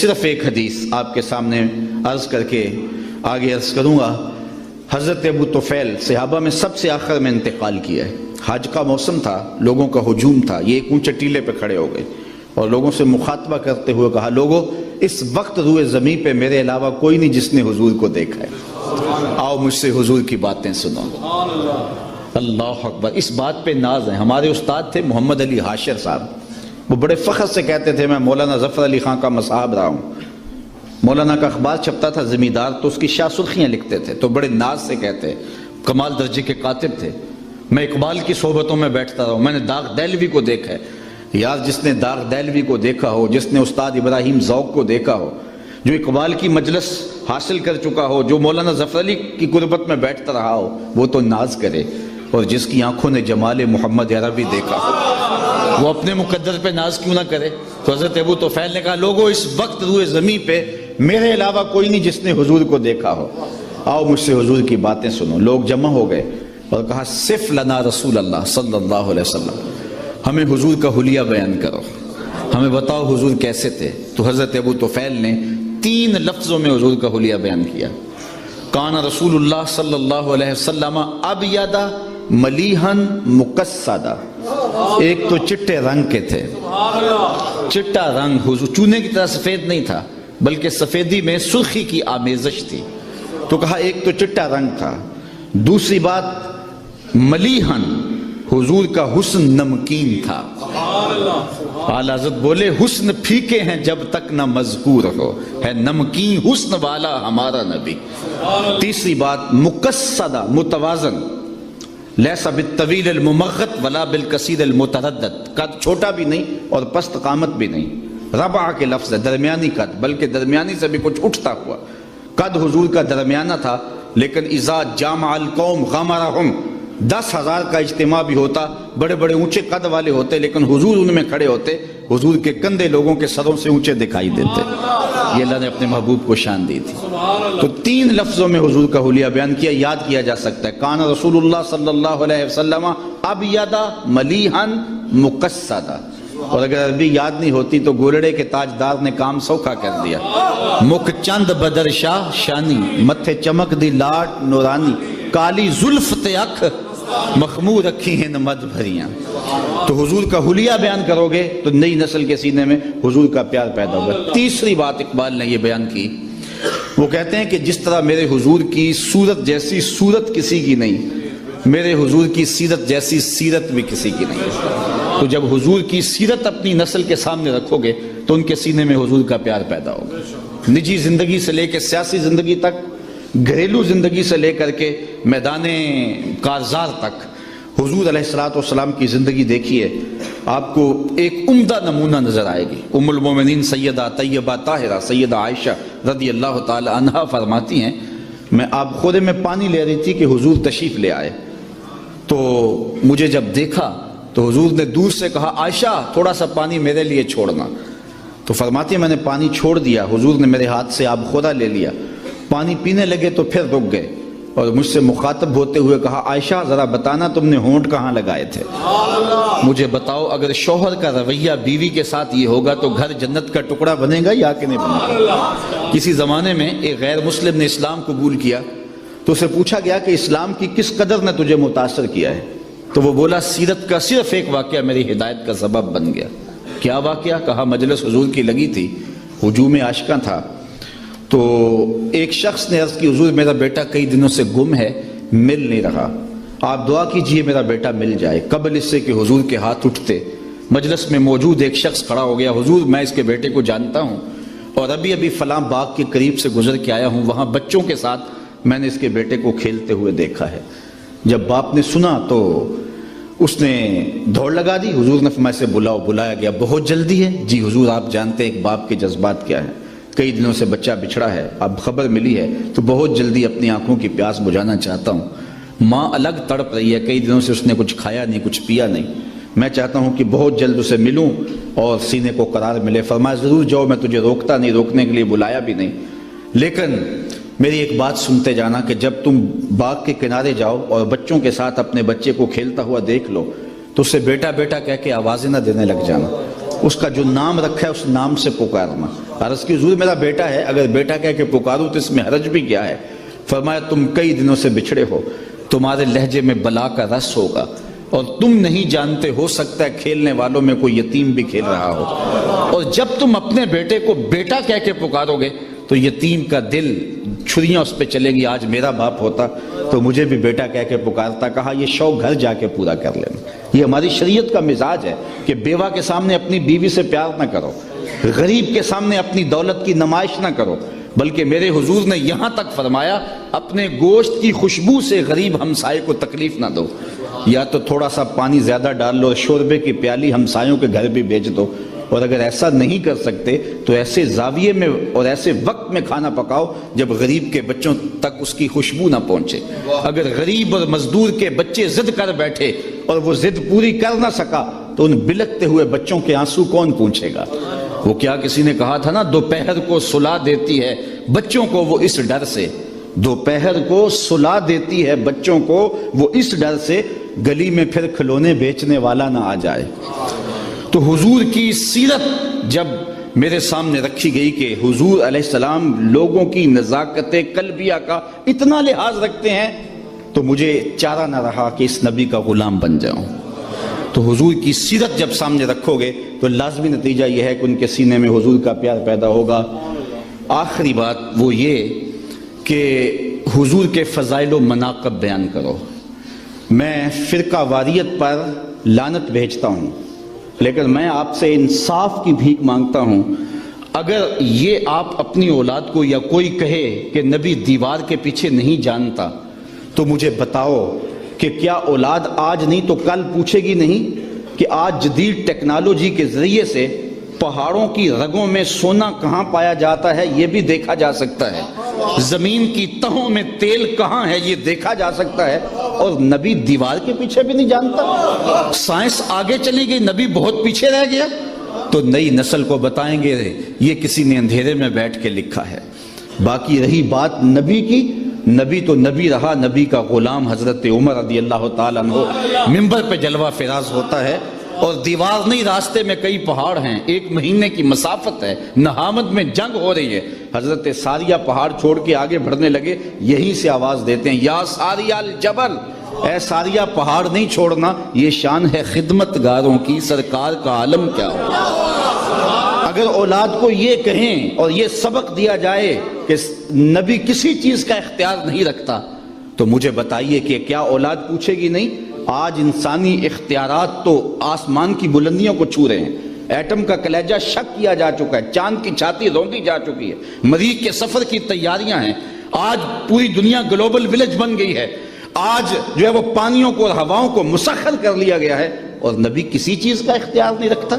صرف ایک حدیث آپ کے سامنے عرض کر کے آگے عرض کروں گا۔ حضرت ابو طفیل صحابہ میں سب سے آخر میں انتقال کیا ہے۔ حج کا موسم تھا، لوگوں کا ہجوم تھا، یہ ایک اونچے ٹیلے پہ کھڑے ہو گئے اور لوگوں سے مخاطبہ کرتے ہوئے کہا، لوگوں اس وقت روئے زمین پہ میرے علاوہ کوئی نہیں جس نے حضور کو دیکھا ہے، آؤ مجھ سے حضور کی باتیں سنو۔ اللہ اکبر، اس بات پہ ناز ہے۔ ہمارے استاد تھے محمد علی حاشر صاحب، وہ بڑے فخر سے کہتے تھے میں مولانا ظفر علی خان کا مصاحب رہا ہوں۔ مولانا کا اخبار چھپتا تھا زمیندار، تو اس کی شاہ سرخیاں لکھتے تھے، تو بڑے ناز سے کہتے، کمال درجے کے کاتب تھے، میں اقبال کی صحبتوں میں بیٹھتا رہا ہوں، میں نے داغ دہلوی کو دیکھا ہے۔ یار جس نے داغ دہلوی کو دیکھا ہو، جس نے استاد ابراہیم ذوق کو دیکھا ہو، جو اقبال کی مجلس حاصل کر چکا ہو، جو مولانا ظفر علی کی قربت میں بیٹھتا رہا ہو، وہ تو ناز کرے، اور جس کی آنکھوں نے جمال محمد عربی دیکھا ہو وہ اپنے مقدر پہ ناز کیوں نہ کرے؟ تو حضرت ابو طفیل نے کہا، لوگوں اس وقت روئے زمین پہ میرے علاوہ کوئی نہیں جس نے حضور کو دیکھا ہو، آؤ مجھ سے حضور کی باتیں سنو۔ لوگ جمع ہو گئے اور کہا، صف لنا رسول اللہ صلی اللہ علیہ وسلم، ہمیں حضور کا حلیہ بیان کرو، ہمیں بتاؤ حضور کیسے تھے۔ تو حضرت ابو طفیل نے 3 لفظوں میں حضور کا حلیہ بیان کیا۔ کان رسول اللہ صلی اللہ علیہ وسلم ابیض ملیحن مقصدہ، ایک تو چٹے رنگ کے تھے، چٹا رنگ، حضور چونے کی طرح سفید نہیں تھا بلکہ سفیدی میں سرخی کی آمیزش تھی۔ تو کہا ایک تو چٹا رنگ تھا، دوسری بات ملیحن، حضور کا حسن نمکین تھا۔ اعلی حضرت بولے، حسن پھیکے ہیں جب تک نہ مذکور ہو، ہے نمکین حسن والا ہمارا نبی۔ تیسری بات مقصدہ، متوازن، لیسا بالطویل الممغط ولا بالکثیر المتردد، قد چھوٹا بھی نہیں اور پست قامت بھی نہیں۔ ربع کے لفظ ہے، درمیانی قد، بلکہ درمیانی سے بھی کچھ اٹھتا ہوا۔ قد حضور کا درمیانہ تھا، لیکن اذا جامع القوم غمرہم، 10,000 کا اجتماع بھی ہوتا، بڑے بڑے اونچے قد والے ہوتے، لیکن حضور ان میں کھڑے ہوتے، حضور کے کندھے لوگوں کے سروں سے اونچے دکھائی دیتے۔ یہ اللہ نے اپنے محبوب کو شان دی تھی۔ تو 3 لفظوں میں حضور کا حلیہ بیان کیا، یاد کیا جا سکتا ہے۔ کان رسول اللہ صلی اللہ علیہ وسلم ابیض ملیحن مقصدہ، اور اگر عربی یاد نہیں ہوتی تو گولڑے کے تاجدار نے کام سوکھا کر دیا۔ مکھ چند بدر شاہ شانی، متھے چمک دی لاٹ نورانی، کالی زلف تے اکھ مخمور رکھی ہیں مد بھریاں۔ تو حضور کا حلیہ بیان کرو گے تو نئی نسل کے سینے میں حضور کا پیار پیدا ہوگا۔ تیسری بات اقبال نے یہ بیان کی، وہ کہتے ہیں کہ جس طرح میرے حضور کی صورت جیسی صورت کسی کی نہیں، میرے حضور کی سیرت جیسی سیرت بھی کسی کی نہیں۔ تو جب حضور کی سیرت اپنی نسل کے سامنے رکھو گے تو ان کے سینے میں حضور کا پیار پیدا ہوگا۔ نجی زندگی سے لے کے سیاسی زندگی تک، گھریلو زندگی سے لے کر کے میدان کارزار تک، حضور علیہ السلام کی زندگی دیکھیے، آپ کو ایک عمدہ نمونہ نظر آئے گی۔ ام المومنین سیدہ طیبہ طاہرہ سیدہ عائشہ رضی اللہ تعالی عنہا فرماتی ہیں، میں آپ خودے میں پانی لے رہی تھی کہ حضور تشریف لے آئے، تو مجھے جب دیکھا تو حضور نے دور سے کہا، عائشہ تھوڑا سا پانی میرے لیے چھوڑنا۔ تو فرماتی ہیں میں نے پانی چھوڑ دیا، حضور نے میرے ہاتھ سے آب خورا لے لیا، پانی پینے لگے تو پھر رک گئے اور مجھ سے مخاطب ہوتے ہوئے کہا، عائشہ ذرا بتانا تم نے ہونٹ کہاں لگائے تھے؟ مجھے بتاؤ اگر شوہر کا رویہ بیوی کے ساتھ یہ ہوگا تو گھر جنت کا ٹکڑا بنے گا یا کہ نہیں بنے گا؟ کسی زمانے میں ایک غیر مسلم نے اسلام قبول کیا تو اسے پوچھا گیا کہ اسلام کی کس قدر نے تجھے متاثر کیا ہے؟ تو وہ بولا، سیرت کا صرف ایک واقعہ میری ہدایت کا سبب بن گیا۔ کیا واقعہ؟ کہا مجلس حضور کی لگی تھی، ہجوم عاشقاں تھا، تو ایک شخص نے عرض کی، حضور میرا بیٹا کئی دنوں سے گم ہے، مل نہیں رہا، آپ دعا کیجئے میرا بیٹا مل جائے۔ قبل اس سے کہ حضور کے ہاتھ اٹھتے مجلس میں موجود ایک شخص کھڑا ہو گیا، حضور میں اس کے بیٹے کو جانتا ہوں اور ابھی فلاں باغ کے قریب سے گزر کے آیا ہوں، وہاں بچوں کے ساتھ میں نے اس کے بیٹے کو کھیلتے ہوئے دیکھا ہے۔ جب باپ نے سنا تو اس نے دوڑ لگا دی، حضور نے فرمایا سے بلاؤ۔ بلایا گیا، بہت جلدی ہے؟ جی حضور آپ جانتے ہیں ایک باپ کے جذبات کیا ہیں، کئی دنوں سے بچہ بچھڑا ہے، اب خبر ملی ہے تو بہت جلدی اپنی آنکھوں کی پیاس بجھانا چاہتا ہوں۔ ماں الگ تڑپ رہی ہے، کئی دنوں سے اس نے کچھ کھایا نہیں، کچھ پیا نہیں، میں چاہتا ہوں کہ بہت جلد اسے ملوں اور سینے کو قرار ملے۔ فرمایا ضرور جاؤ، میں تجھے روکتا نہیں، روکنے کے لیے بلایا بھی نہیں، لیکن میری ایک بات سنتے جانا کہ جب تم باغ کے کنارے جاؤ اور بچوں کے ساتھ اپنے بچے کو کھیلتا ہوا دیکھ لو تو اسے بیٹا بیٹا کہہ کے آوازیں نہ دینے لگ جانا، اس کا جو نام رکھا ہے اس نام سے پکارنا. عرض کی حضور میرا بیٹا ہے, اگر بیٹا کہہ کے پکاروں تو اس میں حرج بھی کیا ہے؟ فرمایا تم کئی دنوں سے بچھڑے ہو, تمہارے لہجے میں بلا کا رس ہوگا, اور تم نہیں جانتے, ہو سکتا ہے کھیلنے والوں میں کوئی یتیم بھی کھیل رہا ہو, اور جب تم اپنے بیٹے کو بیٹا کہہ کے پکارو گے تو یتیم کا دل, چھریاں اس پہ چلیں گی, آج میرا باپ ہوتا تو مجھے بھی بیٹا کہہ کے پکارتا. کہا یہ شوق گھر جا کے پورا کر لینا. یہ ہماری شریعت کا مزاج ہے کہ بیوہ کے سامنے اپنی بیوی سے پیار نہ کرو, غریب کے سامنے اپنی دولت کی نمائش نہ کرو, بلکہ میرے حضور نے یہاں تک فرمایا اپنے گوشت کی خوشبو سے غریب ہمسائے کو تکلیف نہ دو. یا تو تھوڑا سا پانی زیادہ ڈال لو, شوربے کی پیالی ہمسایوں کے گھر بھی بیچ دو, اور اگر ایسا نہیں کر سکتے تو ایسے زاویے میں اور ایسے وقت میں کھانا پکاؤ جب غریب کے بچوں تک اس کی خوشبو نہ پہنچے. اگر غریب اور مزدور کے بچے ضد کر بیٹھے اور وہ ضد پوری کر نہ سکا تو ان بلکتے ہوئے بچوں کے آنسو کون پوچھے گا؟ وہ کیا کسی نے کہا تھا نا, دوپہر کو سلا دیتی ہے بچوں کو وہ اس ڈر سے, دوپہر کو سلا دیتی ہے بچوں کو وہ اس ڈر سے, گلی میں پھر کھلونے بیچنے والا نہ آ جائے. تو حضور کی سیرت جب میرے سامنے رکھی گئی کہ حضور علیہ السلام لوگوں کی نزاکت قلبیہ کا اتنا لحاظ رکھتے ہیں, تو مجھے چارہ نہ رہا کہ اس نبی کا غلام بن جاؤں. تو حضور کی سیرت جب سامنے رکھو گے تو لازمی نتیجہ یہ ہے کہ ان کے سینے میں حضور کا پیار پیدا ہوگا. آخری بات وہ یہ کہ حضور کے فضائل و مناقب بیان کرو. میں فرقہ واریت پر لعنت بھیجتا ہوں, لیکن میں آپ سے انصاف کی بھیک مانگتا ہوں. اگر یہ آپ اپنی اولاد کو یا کوئی کہے کہ نبی دیوار کے پیچھے نہیں جانتا تو مجھے بتاؤ کہ کیا اولاد آج نہیں تو کل پوچھے گی نہیں کہ آج جدید ٹیکنالوجی کے ذریعے سے پہاڑوں کی رگوں میں سونا کہاں پایا جاتا ہے یہ بھی دیکھا جا سکتا ہے, زمین کی تہوں میں تیل کہاں ہے یہ دیکھا جا سکتا ہے, اور نبی دیوار کے پیچھے بھی نہیں جانتا. سائنس آگے چلی گئی, نبی بہت پیچھے رہ گیا. تو نئی نسل کو بتائیں گے یہ کسی نے اندھیرے میں بیٹھ کے لکھا ہے. باقی رہی بات نبی کی, نبی تو نبی رہا, نبی کا غلام حضرت عمر رضی اللہ تعالیٰ عنہ منبر پہ جلوہ فراز ہوتا ہے, اور دیوار نہیں, راستے میں کئی پہاڑ ہیں, 1 مہینے کی مسافت ہے, نہامد میں جنگ ہو رہی ہے. حضرت ساریہ پہاڑ چھوڑ کے آگے بڑھنے لگے, یہیں سے آواز دیتے ہیں یا ساریہ الجبل, اے ساریہ پہاڑ نہیں چھوڑنا, یہ شان ہے خدمت گاروں کی, سرکار کا عالم کیا ہو. اگر اولاد کو یہ کہیں اور یہ سبق دیا جائے کہ نبی کسی چیز کا اختیار نہیں رکھتا تو مجھے بتائیے کہ کیا اولاد پوچھے گی نہیں؟ آج انسانی اختیارات تو آسمان کی بلندیوں کو چھو رہے ہیں, ایٹم کا کلیجہ شک کیا جا چکا ہے, چاند کی چھاتی رونگی جا چکی ہے, مریخ کے سفر کی تیاریاں ہیں, آج پوری دنیا گلوبل ولیج بن گئی ہے, آج جو ہے وہ پانیوں کو اور ہواؤں کو مسخر کر لیا گیا ہے, اور نبی کسی چیز کا اختیار نہیں رکھتا.